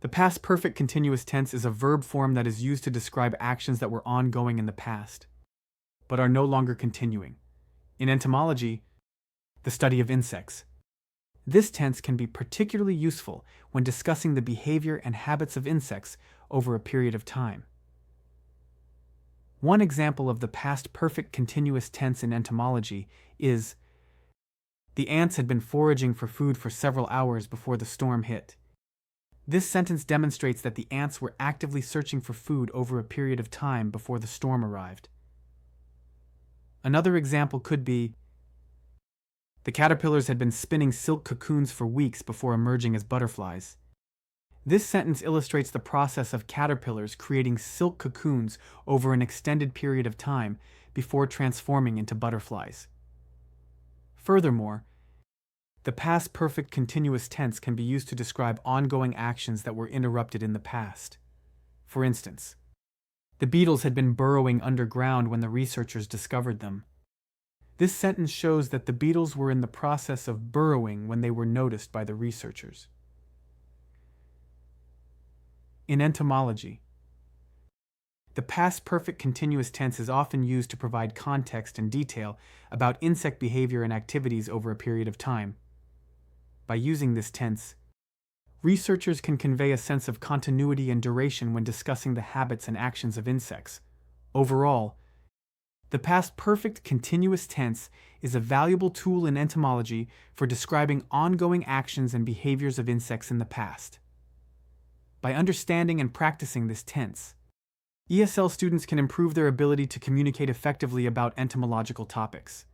The past perfect continuous tense is a verb form that is used to describe actions that were ongoing in the past, but are no longer continuing. In entomology, the study of insects, this tense can be particularly useful when discussing the behavior and habits of insects over a period of time. One example of the past perfect continuous tense in entomology is, the ants had been foraging for food for several hours before the storm hit. This sentence demonstrates that the ants were actively searching for food over a period of time before the storm arrived. Another example could be, the caterpillars had been spinning silk cocoons for weeks before emerging as butterflies. This sentence illustrates the process of caterpillars creating silk cocoons over an extended period of time before transforming into butterflies. Furthermore, the past perfect continuous tense can be used to describe ongoing actions that were interrupted in the past. For instance, the beetles had been burrowing underground when the researchers discovered them. This sentence shows that the beetles were in the process of burrowing when they were noticed by the researchers. In entomology, the past perfect continuous tense is often used to provide context and detail about insect behavior and activities over a period of time. By using this tense, researchers can convey a sense of continuity and duration when discussing the habits and actions of insects. Overall, the past perfect continuous tense is a valuable tool in entomology for describing ongoing actions and behaviors of insects in the past. By understanding and practicing this tense, ESL students can improve their ability to communicate effectively about entomological topics.